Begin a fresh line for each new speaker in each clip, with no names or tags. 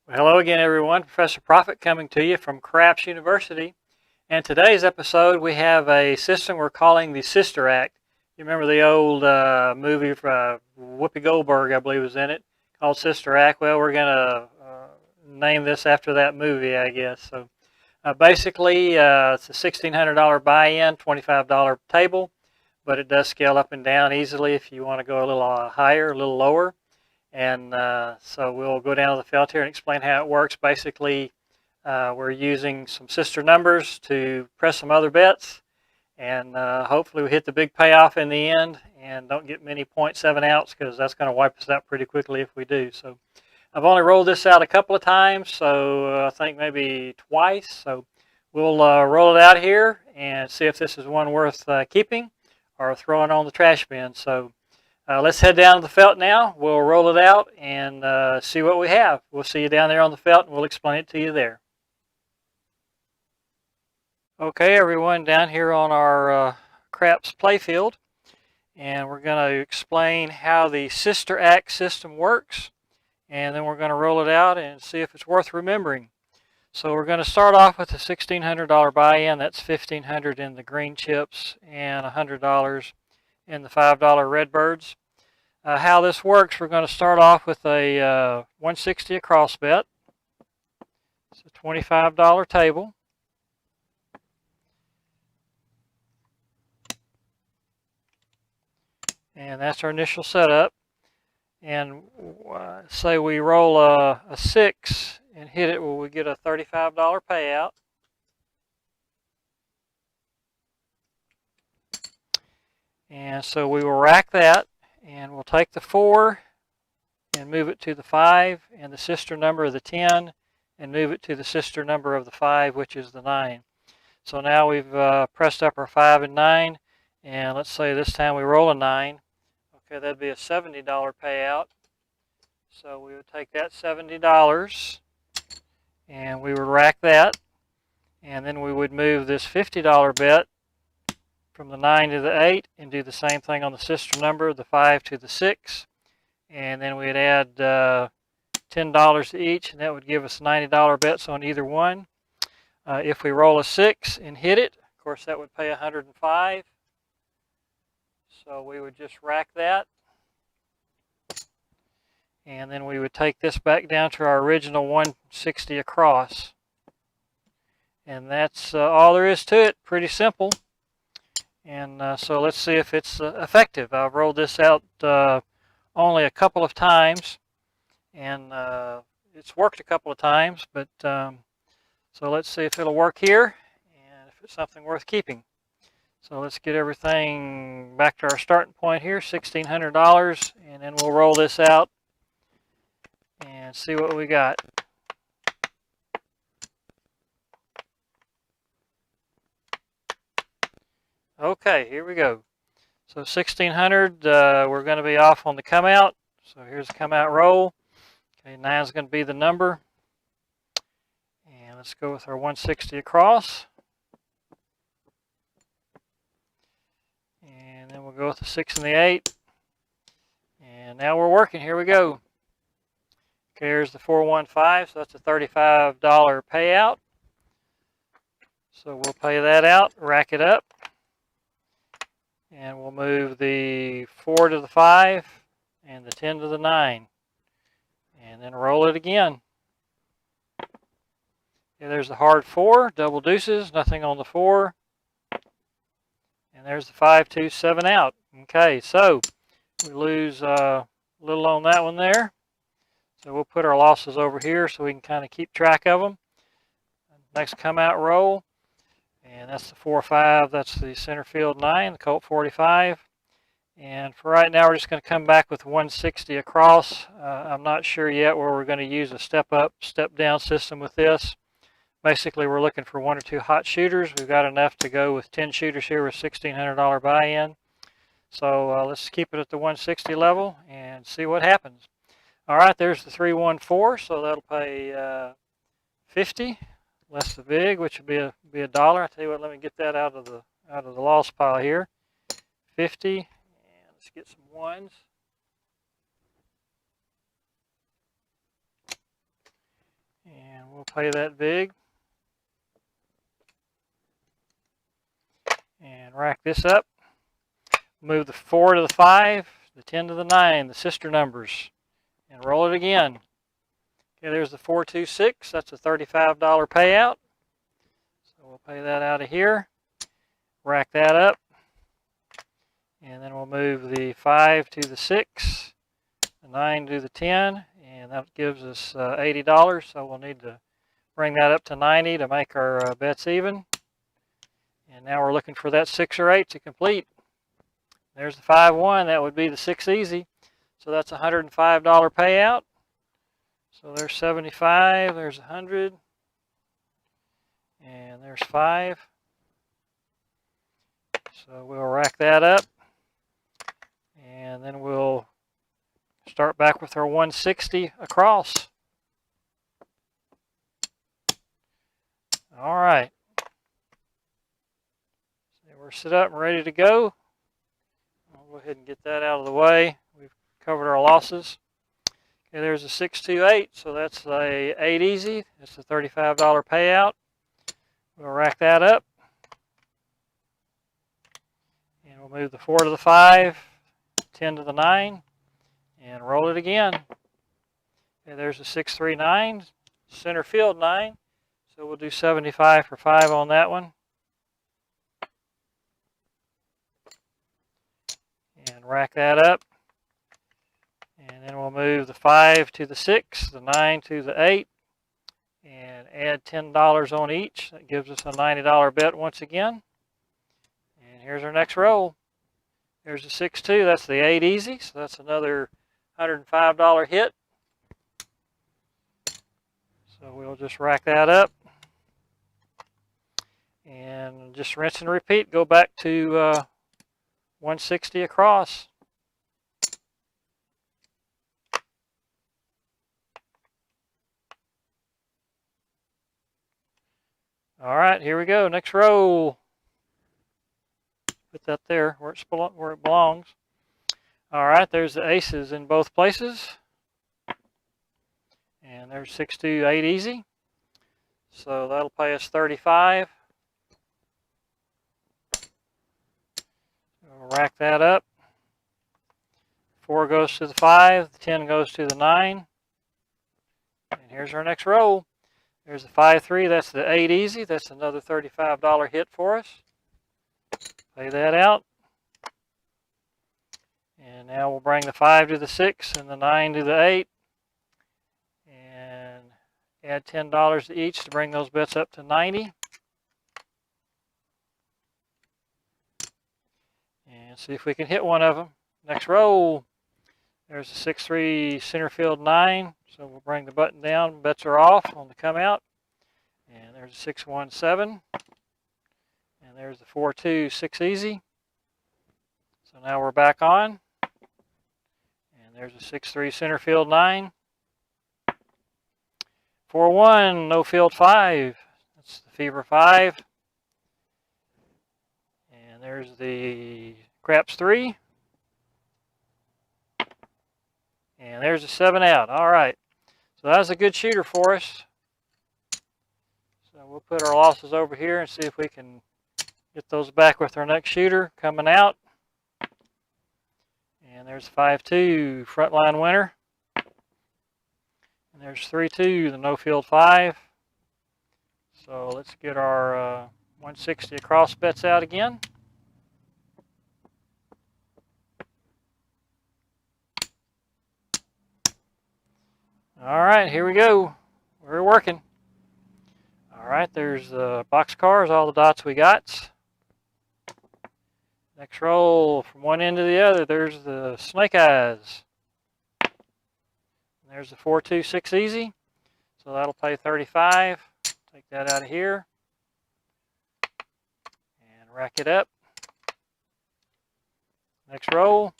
Well, hello again, everyone. Professor Profit coming to you from Craps University. And today's episode, we have a system we're calling the Sister Act. You remember the old movie for Whoopi Goldberg, I believe, was in it, called Sister Act. Well, we're going to name this after that movie, I guess. So basically, it's a $1,600 buy-in, $25 table, but it does scale up and down easily if you want to go a little higher, a little lower. And so we'll go down to the felt here and explain how it works. Basically, we're using some sister numbers to press some other bets, and hopefully we hit the big payoff in the end and don't get many 0.7 outs, because that's going to wipe us out pretty quickly if we do. So I've only rolled this out a couple of times, so I think maybe twice. So we'll roll it out here and see if this is one worth keeping or throwing on the trash bin. So let's head down to the felt now. We'll roll it out and see what we have. We'll see you down there on the felt, and we'll explain it to you there. Okay, everyone, down here on our craps playfield, and we're going to explain how the Sister Act system works, and then we're going to roll it out and see if it's worth remembering. So we're going to start off with a $1,600 buy-in. That's $1,500 in the green chips and $100 in the $5 Redbirds. How this works, we're going to start off with a 160 across bet. It's a $25 table. And that's our initial setup. And say we roll a 6 and hit it, well, we get a $35 payout. And so we will rack that, and we'll take the 4 and move it to the 5 and the sister number of the 10, and move it to the sister number of the 5, which is the 9. So now we've pressed up our 5 and 9, and let's say this time we roll a 9. Okay, that'd be a $70 payout. So we would take that $70 and we would rack that, and then we would move this $50 bet from the 9 to the 8 and do the same thing on the sister number, the 5 to the 6, and then we'd add $10 to each, and that would give us $90 bets on either one. If we roll a 6 and hit it, of course that would pay $105. So we would just rack that, and then we would take this back down to our original 160 across. And that's all there is to it. Pretty simple. And so let's see if it's effective. I've rolled this out only a couple of times, and it's worked a couple of times, but so let's see if it'll work here and if it's something worth keeping. So let's get everything back to our starting point here, $1,600, and then we'll roll this out and see what we got. Okay, here we go. So 1,600, we're going to be off on the come out. So here's the come out roll. Okay, 9 is going to be the number. And let's go with our 160 across. And then we'll go with the 6 and the 8. And now we're working. Here we go. Okay, here's the 415, so that's a $35 payout. So we'll pay that out, rack it up. And we'll move the 4 to the 5 and the 10 to the 9. And then roll it again. Okay, there's the hard 4, double deuces, nothing on the 4. And there's the 5, 2, 7 out. Okay, so we lose a little on that one there. So we'll put our losses over here so we can kind of keep track of them. Next come out roll. And that's the 4-5, that's the center field 9, the Colt 45. And for right now, we're just going to come back with 160 across. I'm not sure yet where we're going to use a step up, step down system with this. Basically, we're looking for 1 or 2 hot shooters. We've got enough to go with 10 shooters here with $1,600 buy-in. So let's keep it at the 160 level and see what happens. All right, there's the 314, so that'll pay 50. Less the big, which would be a dollar. I tell you what, let me get that out of the loss pile here. 50, and let's get some ones. pay that big. And rack this up. Move the 4 to the 5, the 10 to the 9, the sister numbers, and roll it again. Okay, there's the 426. That's a $35 payout. So we'll pay that out of here. Rack that up. And then we'll move the 5 to the 6, the 9 to the 10, and that gives us $80. So we'll need to bring that up to 90 to make our bets even. And now we're looking for that 6 or 8 to complete. There's the 5-1. That would be the 6 easy. So that's a $105 payout. So there's 75. There's 100. And there's 5. So we'll rack that up. And then we'll start back with our 160 across. All right. So we're set up and ready to go. I'll go ahead and get that out of the way. We've covered our losses. Okay, there's a 628, so that's a 8 easy. That's a $35 payout. We'll rack that up. And we'll move the 4 to the 5, 10 to the 9, and roll it again. Okay, there's a 639, center field 9. So we'll do 75 for 5 on that one. And rack that up. And then we'll move the 5 to the 6, the 9 to the 8, and add $10 on each. That gives us a $90 bet once again. And here's our next roll. There's a 6-2. That's the 8 easy. So that's another $105 hit. So we'll just rack that up. And just rinse and repeat. Go back to 160 across. All right, here we go. Next roll. Put that there where it belongs. All right, there's the aces in both places. And there's 6, 2, 8 easy. So that'll pay us 35. We'll rack that up. 4 goes to the 5, the 10 goes to the 9. And here's our next roll. There's the 5-3, that's the 8 easy. That's another $35 hit for us. Pay that out. And now we'll bring the 5 to the 6 and the 9 to the 8. And add $10 to each to bring those bets up to 90. And see if we can hit one of them. Next roll. There's a 6-3 center field 9. So we'll bring the button down. Bets are off on the come out. And there's a 6-1-7. And there's the 4-2 6 easy. So now we're back on. And there's a 6-3 center field 9. 4-1 no field 5. That's the fever 5. And there's the craps 3. And there's a 7 out. All right. So that's a good shooter for us. So we'll put our losses over here and see if we can get those back with our next shooter coming out. And there's 5-2 frontline winner. And there's 3-2 the no field 5. So let's get our 160 across bets out again. All right, here we go. We're working. All right, there's the box cars, all the dots we got. Next roll from one end to the other, there's the snake eyes. And there's the 4-2 6 easy. So that'll pay 35. Take that out of here. And rack it up. Next roll.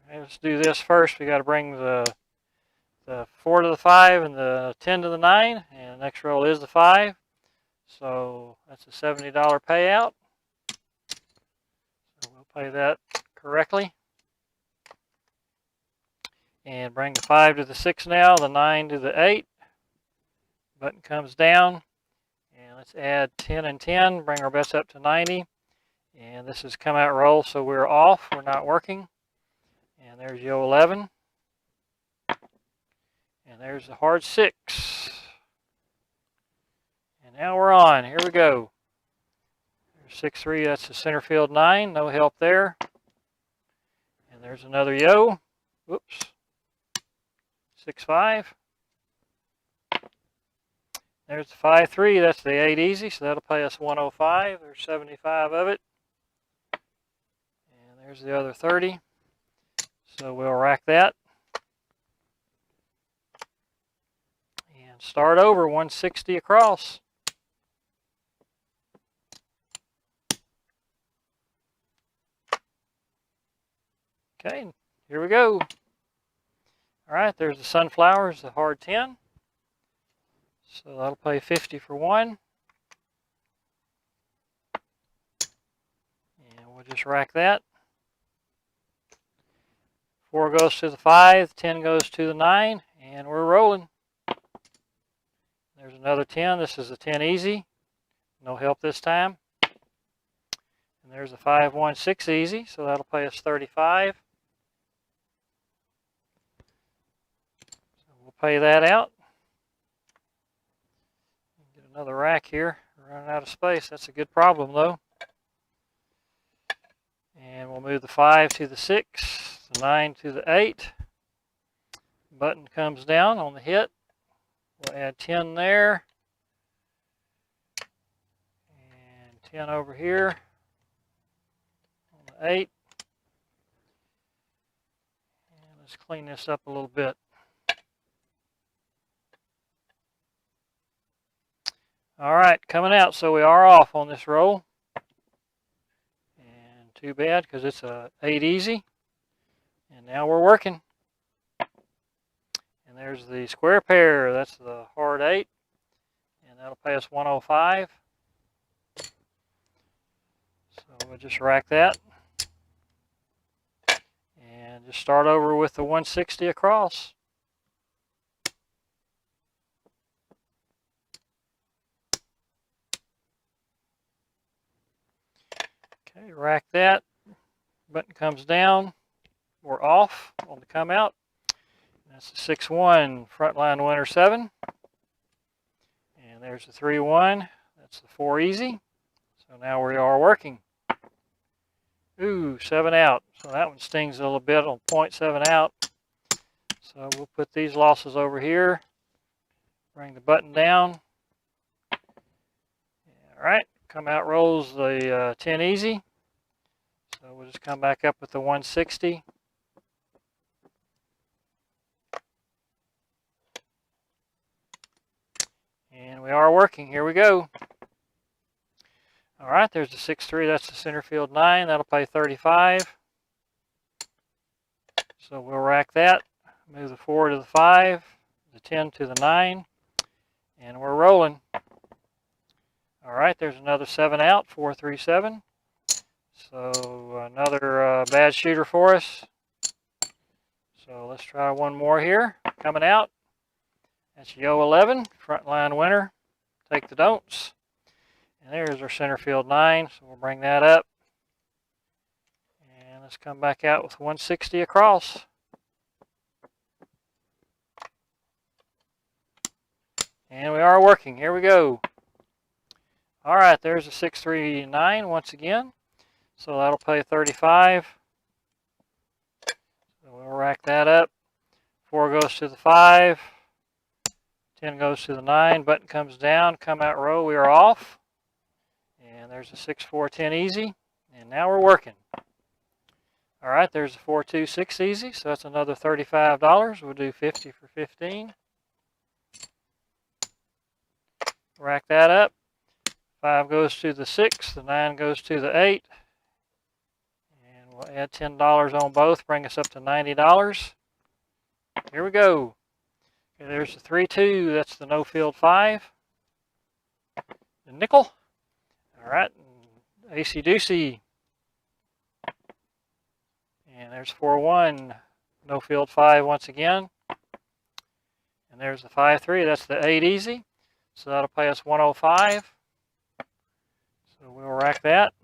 Okay, let's do this first. We got to bring the 4 to the 5 and the 10 to the 9, and the next roll is the 5. So that's a $70 payout. So we'll pay that correctly. And bring the 5 to the 6 now, the 9 to the 8. Button comes down. And let's add 10 and 10, bring our bets up to 90. And this is come out roll, so we're off, we're not working. And there's yo 11. And there's the hard 6. And now we're on, here we go. There's 6-3, that's the center field 9, no help there. And there's another yo, whoops, 6-5. There's the 5-3, that's the 8 easy, so that'll pay us 105. There's 75 of it. And there's the other 30. So we'll rack that. And start over, 160 across. Okay, here we go. All right, there's the sunflowers, the hard 10. So that'll pay 50 for one. And we'll just rack that. 4 goes to the 5, 10 goes to the 9, and we're rolling. There's another 10. This is a 10 easy. No help this time. And there's a 5-1-6 easy, so that'll pay us 35. So we'll pay that out. Get another rack here. We're running out of space. That's a good problem, though. And we'll move the 5 to the 6, the 9 to the 8. Button comes down on the hit. We'll add 10 there. And 10 over here on the 8. And let's clean this up a little bit. All right, coming out, so we are off on this roll. And too bad, because it's a 8 easy. And now we're working. And there's the square pair, that's the hard 8. And that'll pay us 105. So we'll just rack that. And just start over with the 160 across. Okay, rack that. Button comes down. We're off on the come out. That's the 6-1 frontline winner 7. And there's the 3-1. That's the 4 easy. So now we are working. Ooh, 7 out. So that one stings a little bit on 0.7 out. So we'll put these losses over here. Bring the button down. All right, come out rolls the 10 easy. So we'll just come back up with the 160. And we are working. Here we go. All right, there's the 6-3. That's the center field 9. That'll pay 35. So we'll rack that. Move the 4 to the 5, the 10 to the 9, and we're rolling. All right, there's another 7 out, 4-3-7. So another bad shooter for us. So let's try one more here. Coming out. That's yo 11, frontline winner. Take the don'ts. And there's our center field 9, so we'll bring that up. And let's come back out with 160 across. And we are working. Here we go. All right, there's a 6-3-9 once again. So that'll pay 35. So we'll rack that up. 4 goes to the 5. 10 goes to the 9. Button comes down. Come out row. We are off. And there's a 6-4-10 easy. And now we're working. All right, there's a 4-2-6 easy. So that's another $35. We'll do 50 for 15. Rack that up. 5 goes to the 6. The 9 goes to the 8. And we'll add $10 on both. Bring us up to $90. Here we go. Okay, there's the 3-2. That's the no field 5. The nickel. All right. AC Doocy. And there's 4-1. No field 5 once again. And there's the 5-3. That's the 8 easy. So that'll pay us 105. So we'll rack that.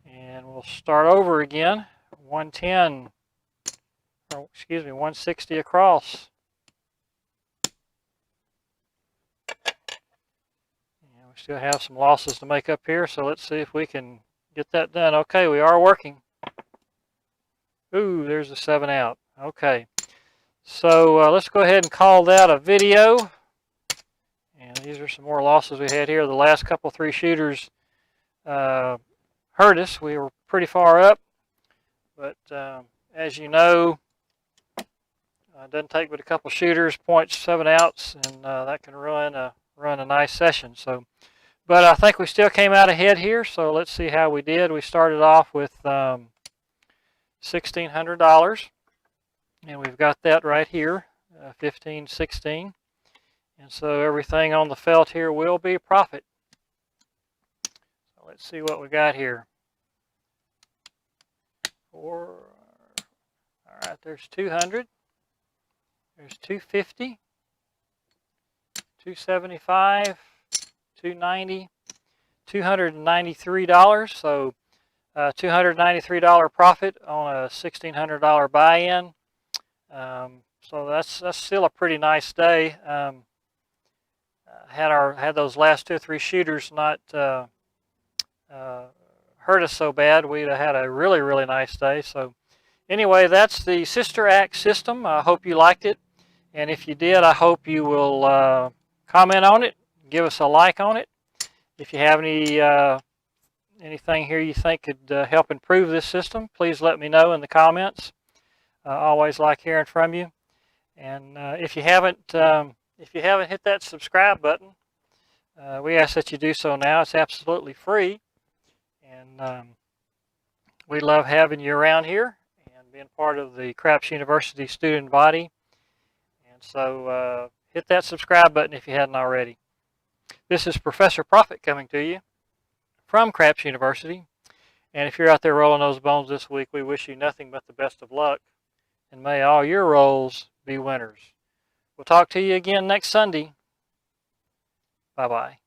And we'll start over again. 110, or excuse me, 160 across. And we still have some losses to make up here, so let's see if we can get that done. Okay, we are working. Ooh, there's the 7 out. Okay. So let's go ahead and call that a video. And these are some more losses we had here. The last couple 3 shooters hurt us. We were pretty far up. But as you know, it doesn't take but a couple shooters, 0.7 outs, and that can run a nice session. So, but I think we still came out ahead here. So let's see how we did. We started off with $1,600, and we've got that right here, 1516. And so everything on the felt here will be a profit. So let's see what we got here. All right, there's 200. There's 250, 275, 290, $293. So $293 profit on a $1,600 buy-in. So that's still a pretty nice day. Had those last 2 or 3 shooters not hurt us so bad, we'd have had a really nice day. So anyway, that's the Sister Act system. I hope you liked it, and if you did, I hope you will comment on it, give us a like on it. If you have anything here you think could help improve this system, please let me know in the comments. I always like hearing from you. And if you haven't hit that subscribe button, we ask that you do so now. It's absolutely free, and we love having you around here and being part of the Craps University student body. And so hit that subscribe button if you hadn't already. This is Professor Profit coming to you from Craps University. And if you're out there rolling those bones this week, we wish you nothing but the best of luck. And may all your rolls be winners. We'll talk to you again next Sunday. Bye-bye.